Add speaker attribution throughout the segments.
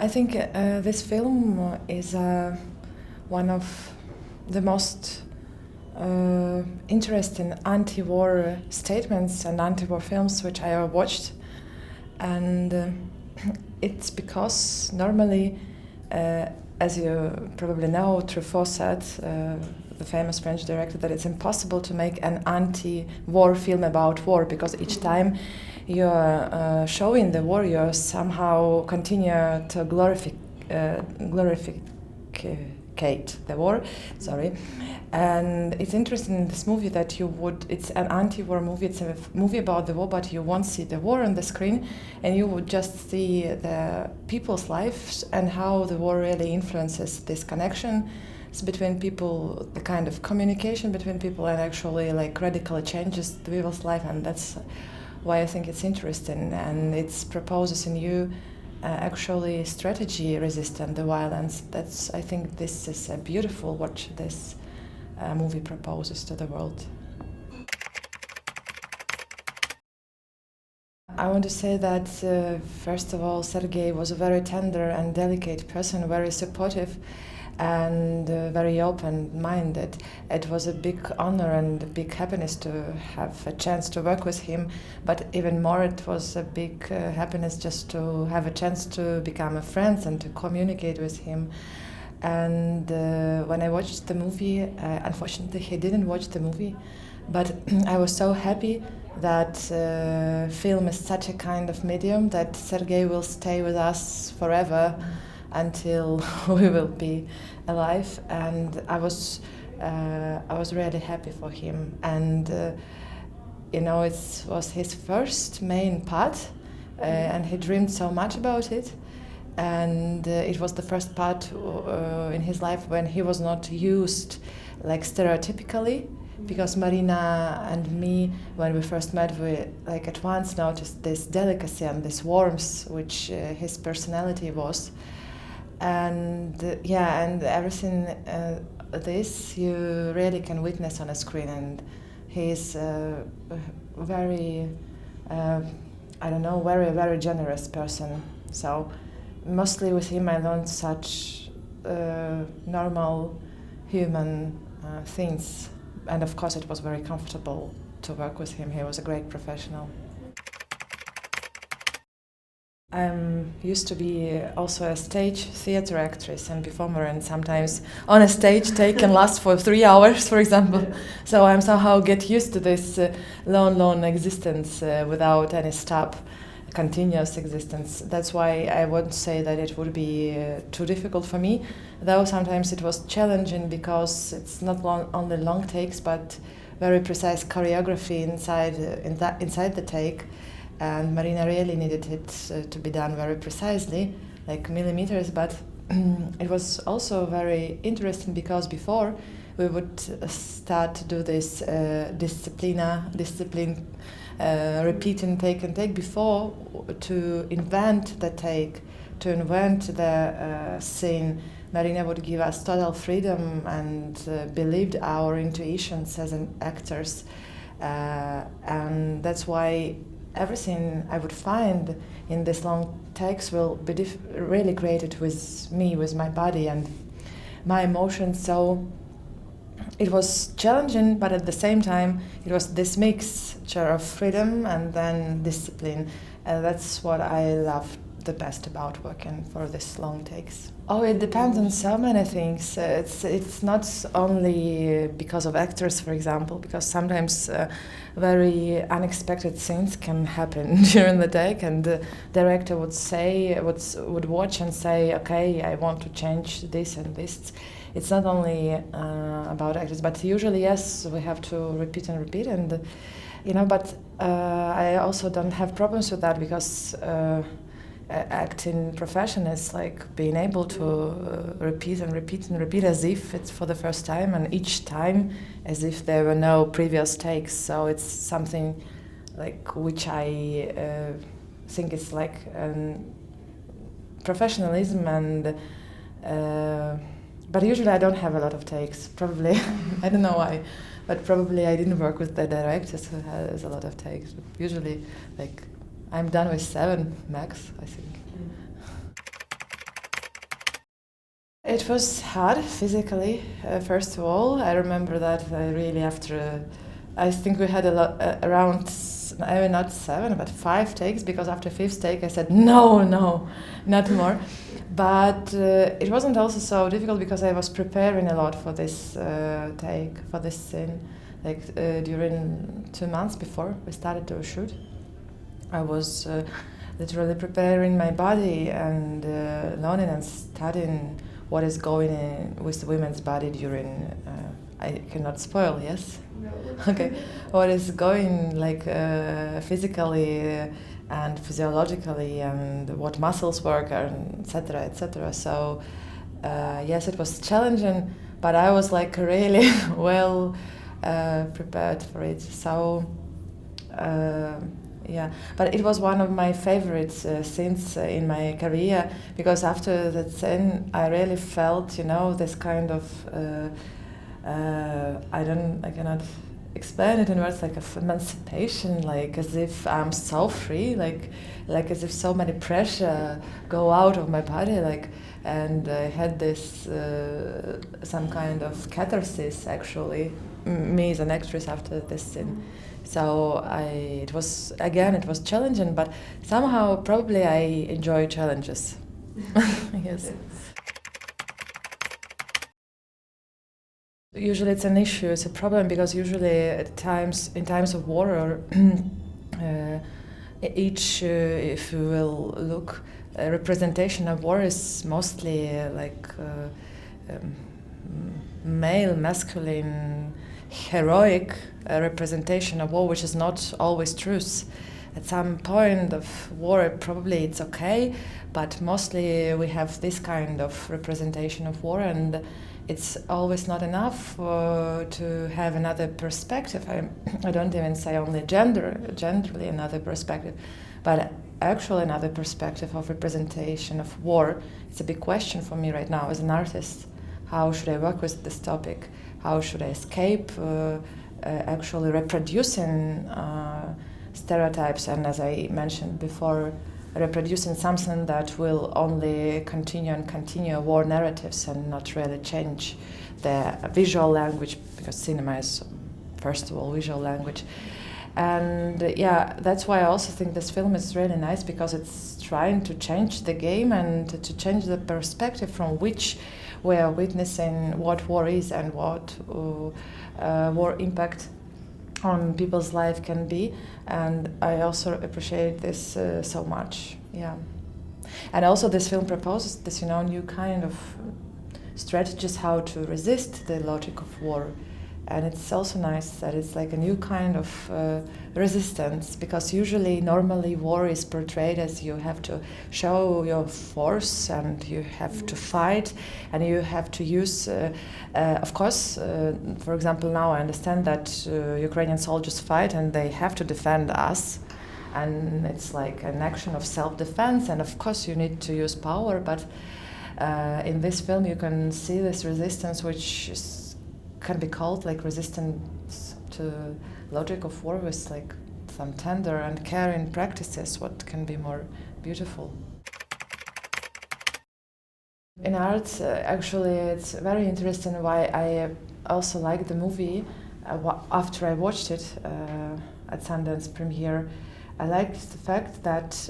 Speaker 1: I think this film is one of the most interesting anti-war statements and anti-war films which I have watched, and it's because normally, as you probably know, Truffaut said, the famous French director, that it's impossible to make an anti-war film about war, because each time you're showing the war, you somehow continue to glorificate the war. Sorry. And it's interesting in this movie that it's an anti-war movie, it's a movie about the war, but you won't see the war on the screen, and you would just see the people's lives and how the war really influences this connection between people, the kind of communication between people, and actually like radically changes the people's life. And that's why I think it's interesting, and it proposes in you actually strategy resistant the violence. I think this is a beautiful what this movie proposes to the world. I want to say that first of all, Sergei was a very tender and delicate person, very supportive and very open-minded. It was a big honor and a big happiness to have a chance to work with him, but even more it was a big happiness just to have a chance to become a friend and to communicate with him. And when I watched the movie, unfortunately he didn't watch the movie, but I was so happy that film is such a kind of medium that Sergei will stay with us forever until we will be alive, and I was really happy for him. And it was his first main part, and he dreamed so much about it. And it was the first part in his life when he was not used like stereotypically, because Maryna and me, when we first met, we like at once noticed this delicacy and this warmth which his personality was. And and everything this you really can witness on a screen, and he's very very, very generous person. So mostly with him I learned such normal human things, and of course it was very comfortable to work with him. He was a great professional. I'm used to be also a stage theater actress and performer, and sometimes on a stage take can last for 3 hours, for example. So I'm somehow get used to this lone existence without any stop, continuous existence. That's why I won't say that it would be too difficult for me, though sometimes it was challenging because it's not only long takes but very precise choreography inside the take. And Maryna really needed it to be done very precisely, like millimeters, but it was also very interesting because before we would start to do this discipline, repeat and take before, to invent the take, to invent the scene. Maryna would give us total freedom and believed our intuitions as actors, and that's why everything I would find in these long takes will be really created with me, with my body and my emotions. So it was challenging, but at the same time it was this mixture of freedom and then discipline. And that's what I love the best about working for these long takes. Oh, it depends on so many things. It's not only because of actors, for example, because sometimes very unexpected things can happen during the take, and the director would watch and say, okay, I want to change this and this. It's not only about actors, but usually, yes, we have to repeat, and but I also don't have problems with that, because acting profession is like being able to repeat as if it's for the first time, and each time as if there were no previous takes. So it's something like which I think is like professionalism, and but usually I don't have a lot of takes, probably. I don't know why, but probably I didn't work with the directors who has a lot of takes. But usually, like, I'm done with 7 max, I think. It was hard physically, first of all. I remember that really after, I think we had a lot, around, maybe not 7, but 5 takes, because after 5th take I said, no, not more. But it wasn't also so difficult because I was preparing a lot for this take, for this scene. Like during 2 months before we started to shoot, I was literally preparing my body and learning and studying what is going on with the women's body during. I cannot spoil, yes.
Speaker 2: No.
Speaker 1: Okay, what is going like physically and physiologically, and what muscles work, and etc. etc. So yes, it was challenging, but I was like really well prepared for it. So. Yeah, but it was one of my favorite scenes in my career, because after that scene I really felt, this kind of I cannot explain it in words, like of emancipation, like as if I'm so free, like as if so many pressure go out of my body, and I had this some kind of catharsis actually, me as an actress after this scene. So it was challenging, but somehow probably I enjoy challenges. Yes. Usually it's an issue, it's a problem, because usually in times of war, or if you will look, a representation of war is mostly male, masculine, heroic representation of war, which is not always truth. At some point of war, probably it's okay, but mostly we have this kind of representation of war, and it's always not enough to have another perspective. I don't even say only generally another perspective, but actually another perspective of representation of war. It's a big question for me right now as an artist. How should I work with this topic? How should I escape actually reproducing stereotypes, and, as I mentioned before, reproducing something that will only continue war narratives and not really change the visual language, because cinema is, first of all, visual language. And yeah, that's why I also think this film is really nice, because it's trying to change the game and to change the perspective from which we are witnessing what war is and what war impact on people's life can be. And I also appreciate this so much. Yeah, and also this film proposes this new kind of strategies how to resist the logic of war. And it's also nice that it's like a new kind of resistance, because normally war is portrayed as you have to show your force and you have to fight and you have to use, of course, for example, now I understand that Ukrainian soldiers fight and they have to defend us, and it's like an action of self-defense, and of course you need to use power, but in this film you can see this resistance, which can be called like resistance to logic of war, with like some tender and caring practices. What can be more beautiful? In art, actually, it's very interesting why I also like the movie. After I watched it at Sundance premiere, I liked the fact that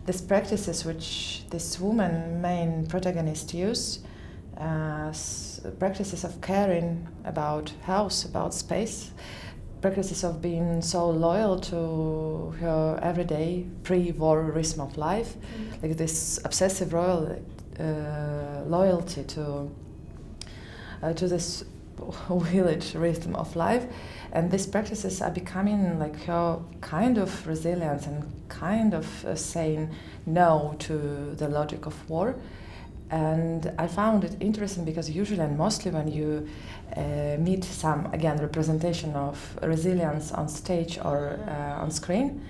Speaker 1: these practices which this woman, main protagonist, use, practices of caring about house, about space, practices of being so loyal to her everyday pre-war rhythm of life, like this obsessive loyalty to this village rhythm of life, and these practices are becoming like her kind of resilience and kind of saying no to the logic of war. And I found it interesting because usually and mostly when you meet some, again, representation of resilience on stage or on screen,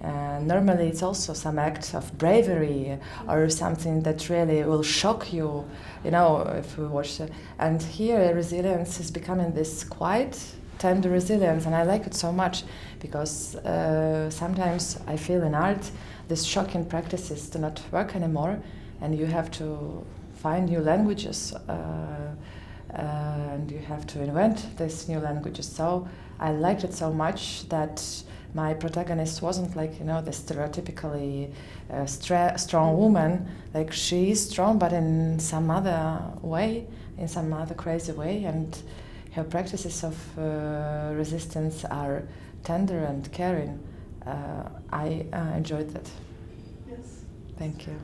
Speaker 1: normally it's also some act of bravery or something that really will shock you, if we watch it. And here resilience is becoming this quiet, tender resilience, and I like it so much because sometimes I feel in art these shocking practices do not work anymore, and you have to find new languages, and you have to invent these new languages. So I liked it so much that my protagonist wasn't like, you know, the stereotypically strong woman. Like, she is strong, but in some other way, in some other crazy way, and her practices of resistance are tender and caring. I enjoyed that.
Speaker 2: Yes.
Speaker 1: Thank you.